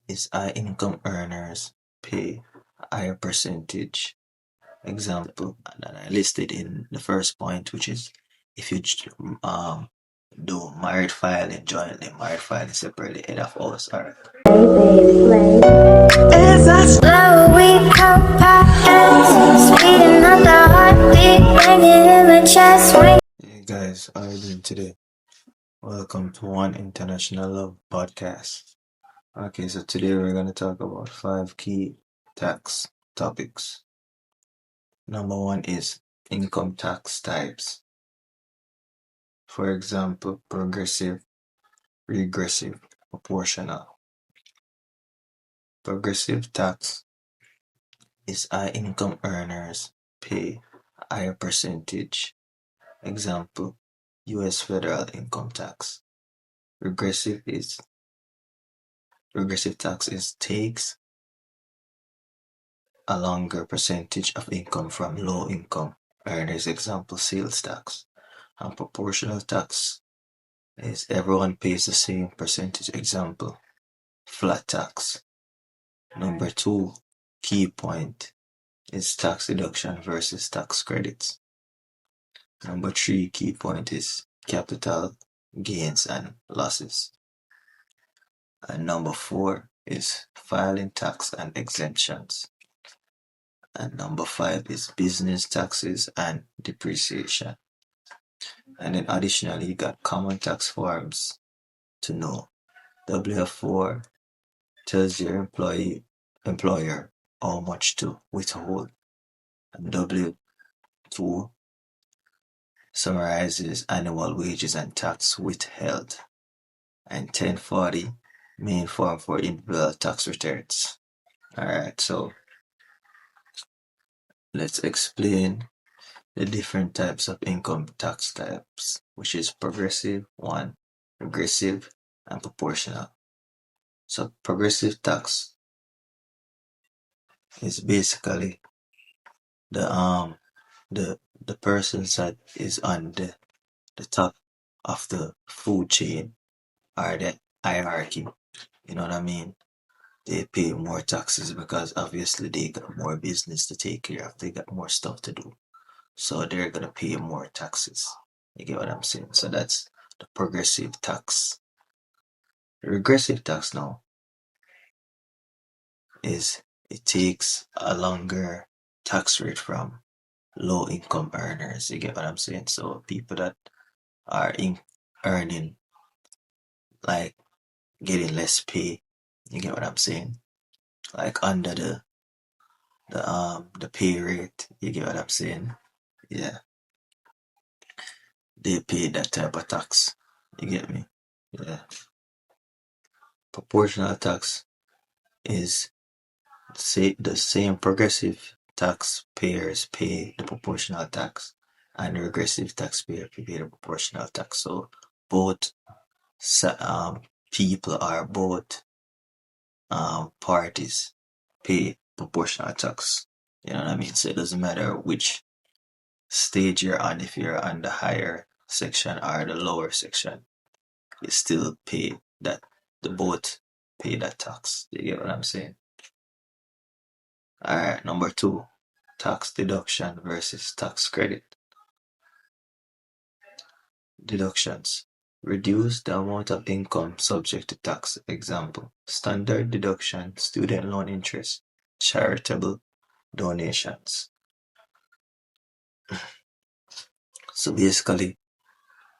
is high income earners pay a higher percentage. Example that I listed in the first point, which is if you um do married filing jointly, married filing separately, head of house, alright. As I slowly count patterns, speeding up the heartbeat, banging in my chest. Hey guys, how are you doing today? Welcome to One International Love Podcast. Okay, so today we're going to talk about 5 key tax topics. Number 1 is income tax types. For example, progressive, regressive, proportional. Progressive tax is high income earners pay a higher percentage. Example, US federal income tax. Regressive tax takes a longer percentage of income from low income earners, example sales tax. And proportional tax is everyone pays the same percentage, example flat tax. Number 2 key point is tax deduction versus tax credits. Number 3 key point is capital gains and losses. And number 4 is filing tax and exemptions. And number 5 is business taxes and depreciation. And then additionally, you got common tax forms to know. WF4 tells your employer how much to withhold. And W2 summarizes annual wages and tax withheld. And 1040 main form for individual tax returns. Alright, so let's explain the different types of income tax types, which is progressive, 1, regressive, and proportional. So progressive tax is basically the persons that is on the top of the food chain or the hierarchy. You know what I mean? They pay more taxes because obviously they got more business to take care of. They got more stuff to do. So they're gonna pay more taxes. You get what I'm saying? So that's the progressive tax. The regressive tax now is it takes a longer tax rate from low income earners. You get what I'm saying? So people that are earning like getting less pay. You get what I'm saying? Like under the pay rate. You get what I'm saying? Yeah, they pay that type of tax. You get me? Yeah. Proportional tax is the same progressive taxpayers pay the proportional tax and the regressive taxpayer pay the proportional tax. So both people or both parties pay proportional tax. You know what I mean? So it doesn't matter which stage you're on, if you're on the higher section or the lower section, you still pay that, the both pay that tax. You get what I'm saying? Alright, number 2, tax deduction versus tax credit. Deductions reduce the amount of income subject to tax. Example, standard deduction, student loan interest, charitable donations. So basically,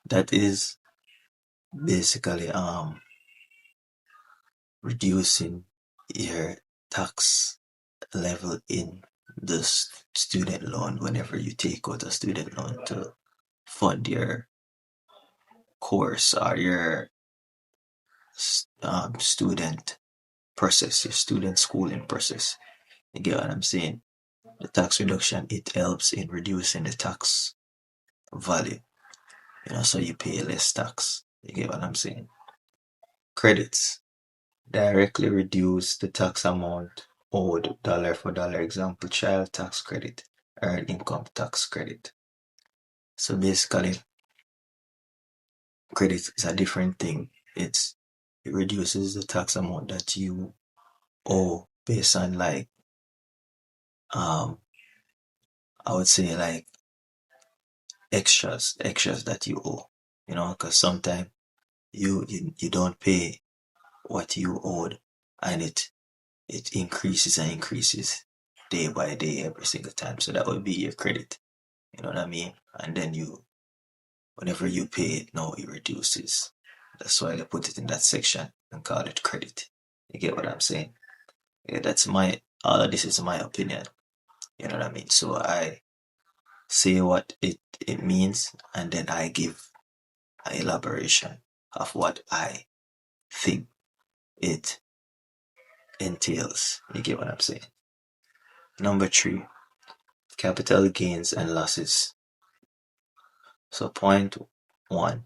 that is basically reducing your tax level in the student loan whenever you take out a student loan to fund your course or your student process, your student schooling process. You get what I'm saying? The tax reduction, it helps in reducing the tax value, so you pay less tax. You get what I'm saying? Credits directly reduce the tax amount owed dollar for dollar. Example, child tax credit, earned income tax credit. So basically, credit is a different thing. It reduces the tax amount that you owe based on like I would say like extras that you owe, because sometimes you don't pay what you owed, and it increases and increases day by day every single time. So that would be your credit. You know what I mean? And then whenever you pay it, no, it reduces. That's why they put it in that section and call it credit. You get what I'm saying? Yeah, all of this is my opinion. You know what I mean? So I say what it means, and then I give an elaboration of what I think it entails. You get what I'm saying? Number 3, capital gains and losses. So point 1,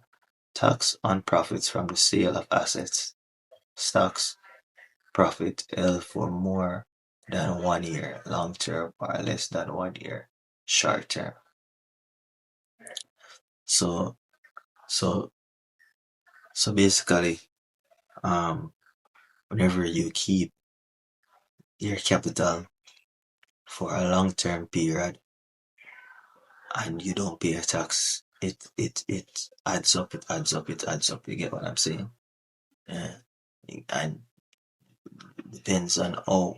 tax on profits from the sale of assets, stocks, profit held for more than 1 year, long term, or less than 1 year, short term. So so so basically, whenever you keep your capital for a long term period and you don't pay a tax, it adds up, it adds up, it adds up. You get what I'm saying? Yeah. And depends on how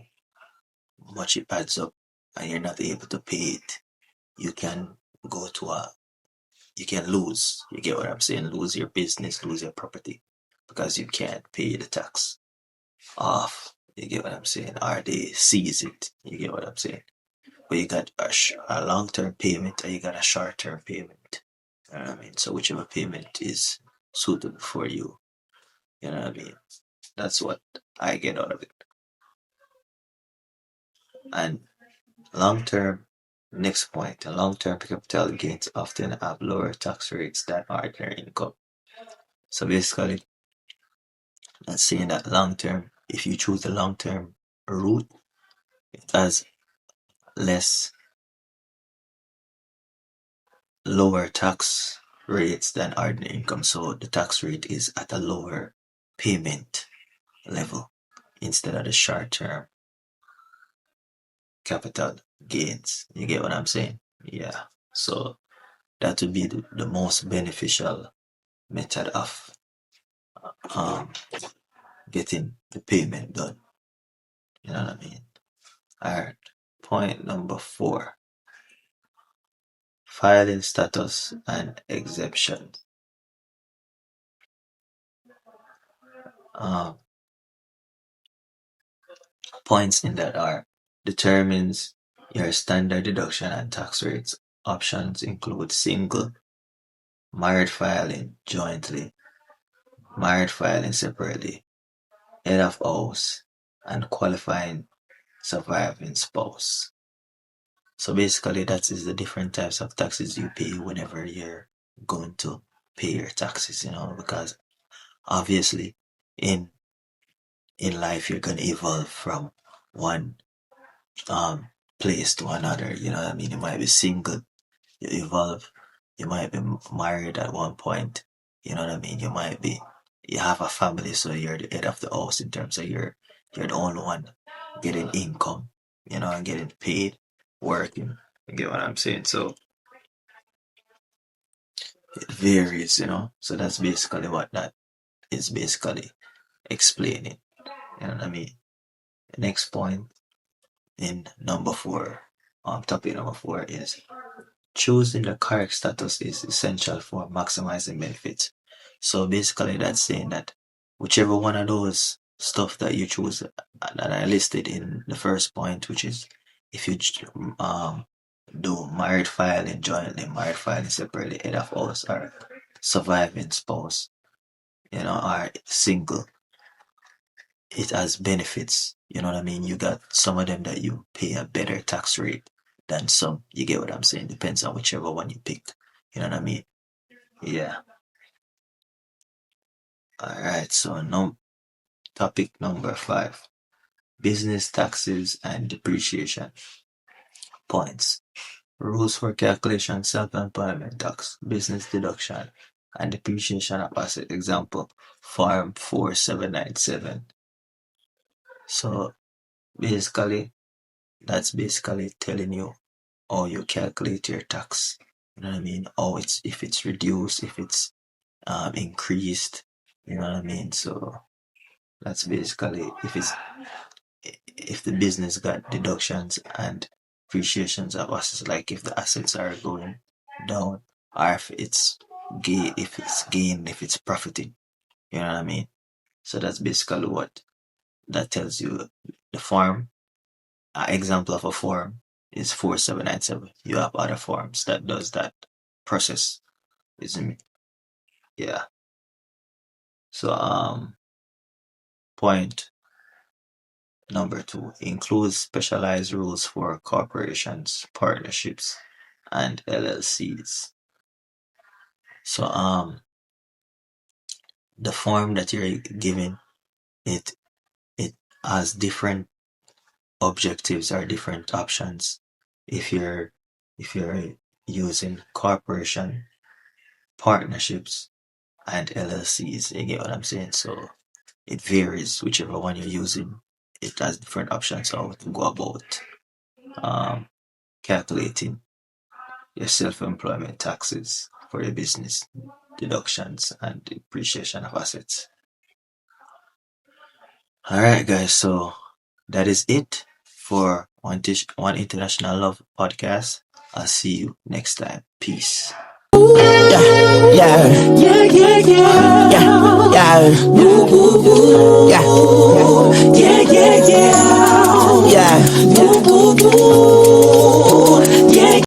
much it adds up and you're not able to pay it, you can go to you can lose. You get what I'm saying? Lose your business, lose your property because you can't pay the tax off. You get what I'm saying? Or they seize it. You get what I'm saying? But you got a long term payment and you got a short term payment. You know what I mean? So whichever payment is suitable for you. You know what I mean? That's what I get out of it. And long term, next point, long term capital gains often have lower tax rates than ordinary income. So basically, that's saying that long term, if you choose the long term route, it has less lower tax rates than ordinary income. So the tax rate is at a lower payment level instead of the short term capital gains. You get what I'm saying? Yeah. So that would be the most beneficial method of um getting the payment done. You know what I mean? Alright. Point number 4. Filing status and exemption. Um, Points in that are determines your standard deduction and tax rates. Options include single, married filing jointly, married filing separately, head of house, and qualifying surviving spouse. So basically, that is the different types of taxes you pay whenever you're going to pay your taxes, because obviously in life you're gonna evolve from one um place to another. You know what I mean? You might be single, you evolve. You might be married at one point. You know what I mean? You have a family, so you're the head of the house in terms of you're the only one getting income, and getting paid, working. You get what I'm saying? So it varies, So that's basically what that is basically explaining. You know what I mean? The next point in number 4, topic number 4 is choosing the correct status is essential for maximizing benefits. So basically, that's saying that whichever one of those stuff that you choose that I listed in the first point, which is if you do married filing jointly, married filing separately, head of house, or surviving spouse, or single, it has benefits. You know what I mean? You got some of them that you pay a better tax rate than some. You get what I'm saying? Depends on whichever one you pick. You know what I mean? Yeah. Alright, so topic number 5. Business taxes and depreciation. Points. Rules for calculation self-employment tax, business deduction, and depreciation of asset. Example, Form 4797. So basically, that's basically telling you how you calculate your tax. You know what I mean? How it's, if it's reduced, if it's increased. You know what I mean? So that's basically if the business got deductions and appreciations of assets, like if the assets are going down, or if it's gain, if it's profiting. You know what I mean? So that's basically what that tells you. The form, example of a form is 4797. You have other forms that does that process, isn't it? Yeah. So point number 2 includes specialized rules for corporations, partnerships, and LLCs. So the form that you're given, it it has different objectives or different options. If you're using corporation, partnerships, and LLCs, you get what I'm saying? So it varies whichever one you're using. It has different options how to go about um, calculating your self-employment taxes for your business, deductions, and depreciation of assets. All right, guys. So that is it for One International Love podcast. I'll see you next time. Peace. Yeah, yeah, yeah, yeah, yeah, yeah, yeah, yeah, yeah, yeah, yeah, yeah.